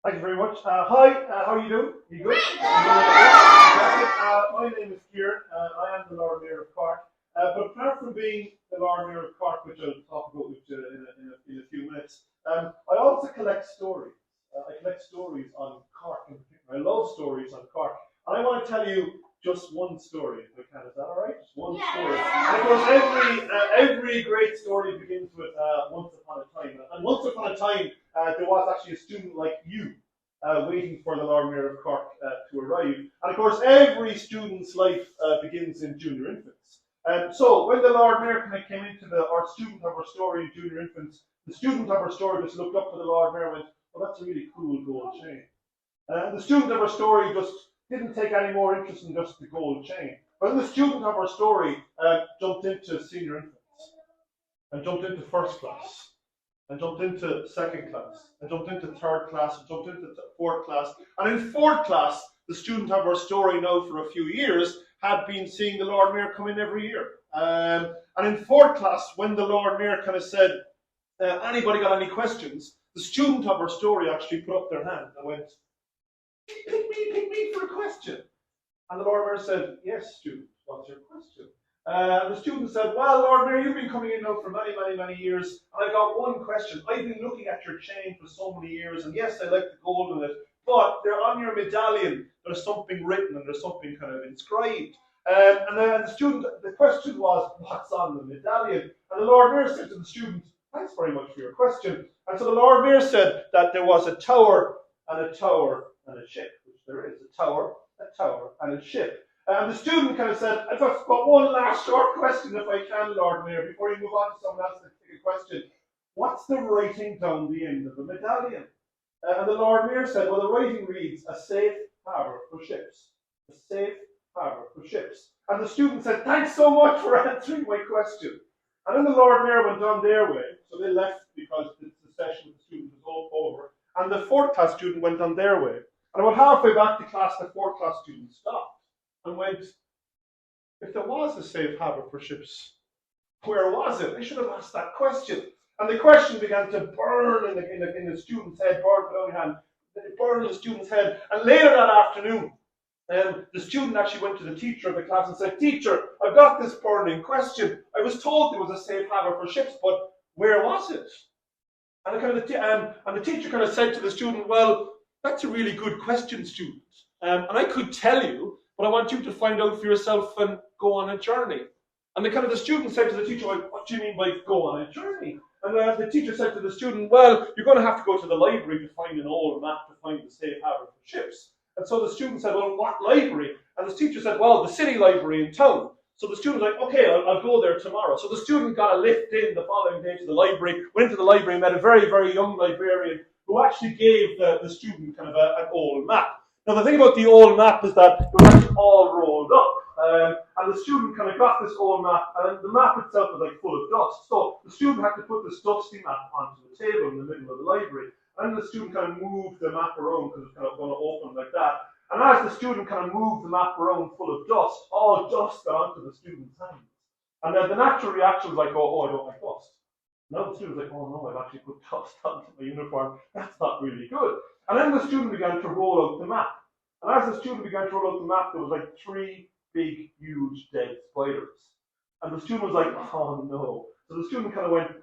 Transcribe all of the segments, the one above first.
Thank you very much. Hi, how are you doing? You good? My name is Kieran. I am the Lord Mayor of Cork. But apart from being the Lord Mayor of Cork, which I'll talk about with you in a few minutes, I also collect stories. I collect stories on Cork in particular. I love stories on Cork. And I want to tell you just one story, if I can. Is that all right? Just one story. And of course, every great story begins with once upon a time. And once upon a time, there was actually a student like you waiting for the Lord Mayor of Cork to arrive. And of course, every student's life begins in junior infants. So when the Lord Mayor kind of came into our student of our story in junior infants, the student of our story just looked up to the Lord Mayor and went, "Well, that's a really cool gold chain." The student of our story just didn't take any more interest in just the gold chain. But then the student of our story jumped into senior infants and jumped into first class and jumped into second class and jumped into third class and jumped into fourth class. And in fourth class, the student of our story now for a few years had been seeing the Lord Mayor come in every year. And in fourth class, when the Lord Mayor kind of said, anybody got any questions, the student of our story actually put up their hand and went, pick me for a question. And the Lord Mayor said, "Yes, student, what's your question?" The student said, "Well, Lord Mayor, you've been coming in now for many years, and I've got one question. I've been looking at your chain for so many years, and yes, I like the gold in it, but there on your medallion, there's something written and there's something kind of inscribed." And then the question was, "What's on the medallion?" And the Lord Mayor said to the student, "Thanks very much for your question." And so the Lord Mayor said that there was a tower and a tower and a ship, which there is, a tower, and a ship. And the student kind of said, "I've just got one last short question, if I can, Lord Mayor, before you move on to someone else to take a question. What's the writing down the end of the medallion?" And the Lord Mayor said, "Well, the writing reads, a safe harbour for ships. A safe harbour for ships." And the student said, "Thanks so much for answering my question." And then the Lord Mayor went on their way. So they left because the session with the student was all over. And the fourth class student went on their way. And about halfway back to class, the fourth class student stopped and went, "If there was a safe harbour for ships, where was it? I should have asked that question." And the question began to burn in the student's head, burn in the student's head. And later that afternoon, the student actually went to the teacher of the class and said, "Teacher, I've got this burning question. I was told there was a safe harbour for ships, but where was it?" And the teacher kind of said to the student, "Well, that's a really good question, student. And I could tell you, but I want you to find out for yourself and go on a journey." And the student said to the teacher, "Well, what do you mean by go on a journey?" And the teacher said to the student, "Well, you're going to have to go to the library to find an old map to find the safe harbour for ships." And so the student said, "Well, what library?" And the teacher said, "Well, the city library in town." So the student was like, "Okay, I'll go there tomorrow." So the student got a lift in the following day to the library, went into the library and met a very, very young librarian who actually gave the student kind of an old map. Now, the thing about the old map is that it was actually all rolled up. And the student kind of got this old map, and the map itself was like full of dust. So the student had to put this dusty map onto the table in the middle of the library. And the student kind of moved the map around because it's kind of going to open like that. And as the student kind of moved the map around full of dust, all dust got onto the student's hands. And then the natural reaction was like, "Oh, I don't like dust." Now the student's like, "Oh no, I've actually put dust onto my uniform. That's not really good." And then the student began to roll out the map. And as the student began to roll out the map, there was like 3 big, huge, dead spiders. And the student was like, "Oh no." So the student kind of went,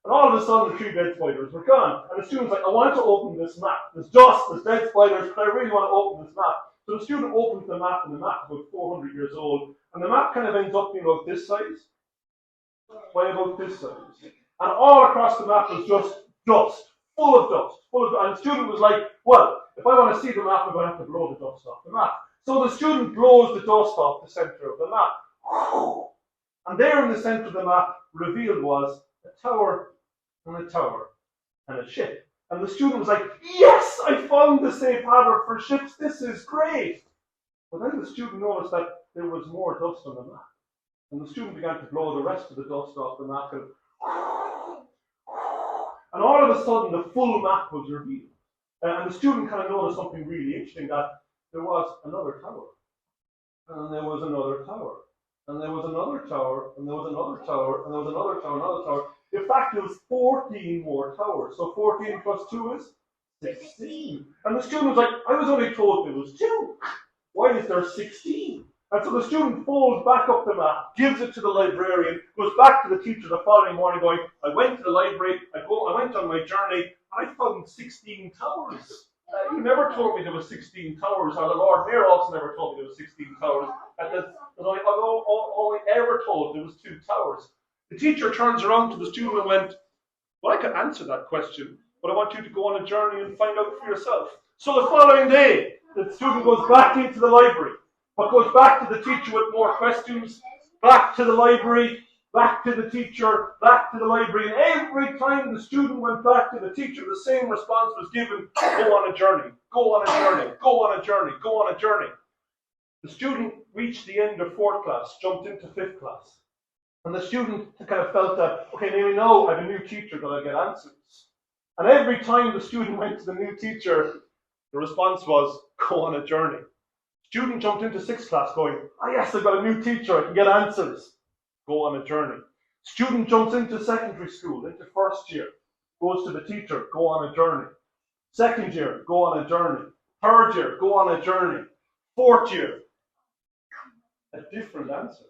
and all of a sudden the 3 dead spiders were gone. And the student's like, "I want to open this map. There's dust, there's dead spiders, but I really want to open this map." So the student opens the map, and the map's about 400 years old. And the map kind of ends up being about this size, by about this size. And all across the map was just dust, full of dust. And the student was like, "Well, if I want to see the map, I'm going to have to blow the dust off the map." So the student blows the dust off the center of the map. And there in the center of the map, revealed was a tower and a tower and a ship. And the student was like, "Yes, I found the safe harbour for ships. This is great." But then the student noticed that there was more dust on the map. And the student began to blow the rest of the dust off the map. And all of a sudden, the full map was revealed. And the student kind of noticed something really interesting, that there was another tower. And there was another tower. And there was another tower. And there was another tower. And there was another tower, another tower. In fact, it was 14 more towers. So 14 plus 2 is 16. And the student was like, I was only told there was 2. Why is there 16? And so the student folds back up the map, gives it to the librarian, goes back to the teacher the following morning going, I went to the library, I went on my journey, and I found 16 towers. You never told me there was 16 towers, or the Lord Mayor also never told me there was 16 towers. And all I ever told there was 2 towers. The teacher turns around to the student and went, well, I could answer that question, but I want you to go on a journey and find out for yourself. So the following day, the student goes back into the library, but goes back to the teacher with more questions, back to the library, back to the teacher, back to the library. And every time the student went back to the teacher, the same response was given: go on a journey, go on a journey, go on a journey, go on a journey. The student reached the end of 4th class, jumped into 5th class. And the student kind of felt that, okay, maybe now I have a new teacher that I get answers. And every time the student went to the new teacher, the response was, go on a journey. Student jumped into 6th class going, oh yes, I've got a new teacher, I can get answers. Go on a journey. Student jumps into secondary school, into 1st year, goes to the teacher, go on a journey. 2nd year, go on a journey. 3rd year, go on a journey. 4th year, a different answer.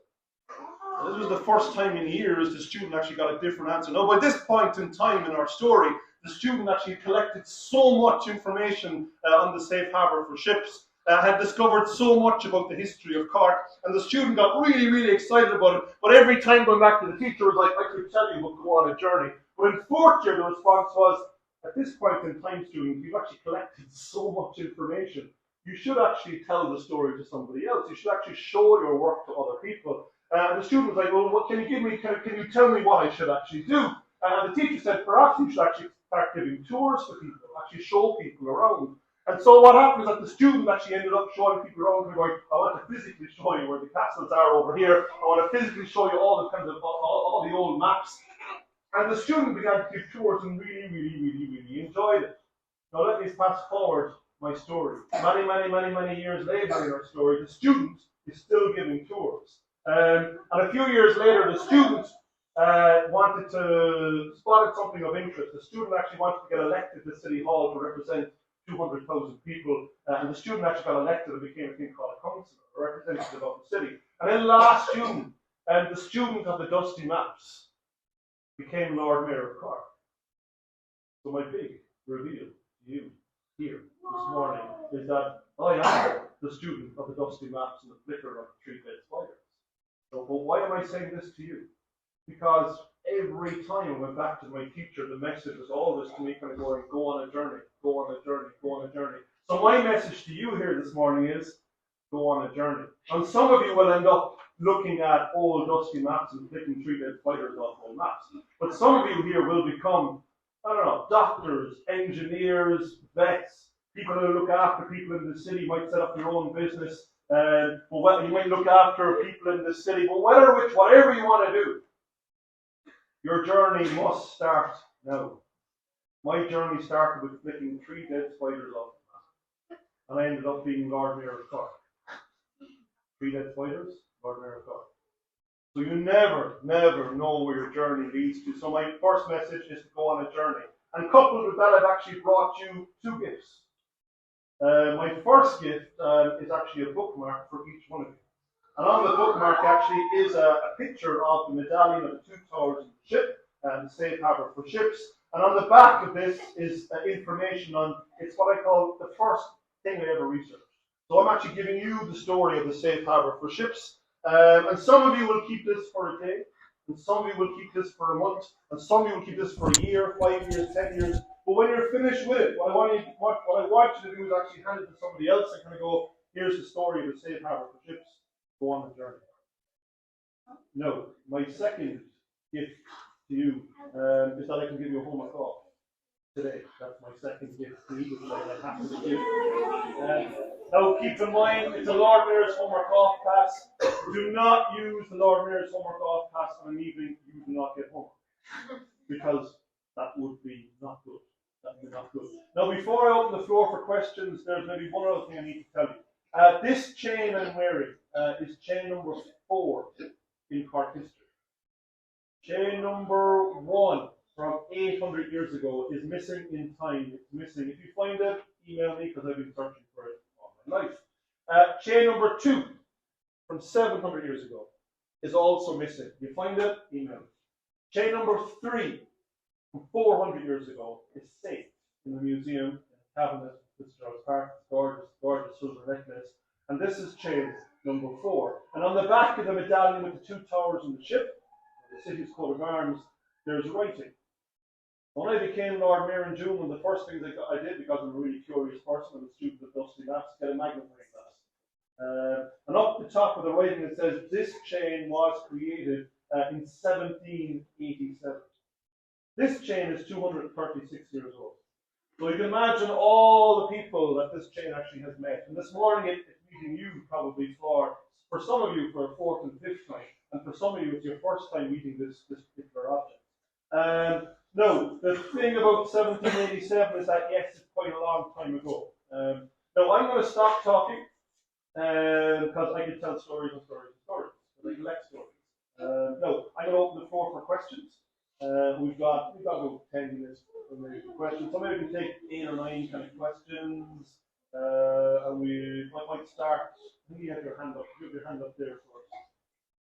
This was the first time in years the student actually got a different answer. Now, by this point in time in our story, the student actually collected so much information on the safe harbour for ships, had discovered so much about the history of Cork, and the student got really, really excited about it. But every time going back to the teacher was like, I could tell you, but go on a journey. But in 4th year, the response was, at this point in time, student, you've actually collected so much information. You should actually tell the story to somebody else. You should actually show your work to other people. And the student was like, well, what can you give me? Can you tell me what I should actually do? And the teacher said, perhaps you should actually start giving tours to people, actually show people around. And so what happened is that the student actually ended up showing people around and going, I want to physically show you where the castles are over here. I want to physically show you all the kinds of all the old maps. And the student began to give tours and really, really, really, really enjoyed it. Now let me fast forward my story. Many years later in our story, the student is still giving tours. And a few years later, the student spotted something of interest. The student actually wanted to get elected to City Hall to represent 200,000 people, and the student actually got elected and became a thing called a councillor, a representative of the city. And then last June, the student of the Dusty Maps became Lord Mayor of Cork. So my big reveal to you here this morning is that I am the student of the Dusty Maps and the flicker of the three-bed spiders. So, but why am I saying this to you? Because every time I went back to my teacher, the message was always to me kind of going, go on a journey, go on a journey, go on a journey. So my message to you here this morning is, go on a journey. And some of you will end up looking at old dusty maps and flicking three-bed spiders off old maps. But some of you here will become, I don't know, doctors, engineers, vets, people who look after people in the city, might set up your own business. You might look after people in the city, but whatever you want to do, your journey must start now. My journey started with flicking 3 dead spiders off the map, and I ended up being Lord Mayor of Cork. 3 dead spiders, Lord Mayor of Cork. So you never know where your journey leads to. So my first message is to go on a journey. And coupled with that, I've actually brought you 2 gifts. My first gift is actually a bookmark for each one of you. And on the bookmark actually is a picture of the medallion of the 2 towers of the ship and the safe harbour for ships. And on the back of this is information on, it's what I call the first thing I ever researched. So I'm actually giving you the story of the safe harbour for ships. And some of you will keep this for a day, and some of you will keep this for a month, and some of you will keep this for a year, 5 years, 10 years. But when you're finished with it, what I want you to do is actually hand it to somebody else and kind of go, here's the story of the safe harbour for ships. Go on the journey. No, my second gift to you is that I can give you a homework off today. That's my second gift to you, which I have to give. Now keep in mind, it's a Lord Mayor's homework off pass. Do not use the Lord Mayor's homework off pass on an evening you do not get homework, because that would be not good. That would be not good. Now before I open the floor for questions, there's maybe one other thing I need to tell you. This chain I'm wearing is chain number 4 in Cork history. Chain number 1 from 800 years ago is missing in time. It's missing. If you find it, email me because I've been searching for it all my life. Chain number 2 from 700 years ago is also missing. You find it, email me. Chain number 3 from 400 years ago is safe in the museum in a cabinet at Fitzgerald's Park. It's gorgeous, gorgeous silver necklace. And this is chain number 4. And on the back of the medallion with the 2 towers and the ship, the city's coat of arms, there's writing. When I became Lord Mayor in June, one of the first things I did, because I'm a really curious person, I'm a student of dusty maps, get a magnifying glass. And up the top of the writing it says, this chain was created in 1787. This chain is 236 years old. So you can imagine all the people that this chain actually has met. And this morning it's meeting you probably for some of you for a 4th and 5th time, and for some of you it's your first time meeting this particular object. No, the thing about 1787 is that yes, it's quite a long time ago. Now I'm going to stop talking because I can tell stories and stories and stories. I collect stories. No, I'm going to open the floor for questions. We've got about 10 minutes for questions. So maybe we can take 8 or 9 kind of questions, and we might start. I think you have your hand up. You have your hand up there first.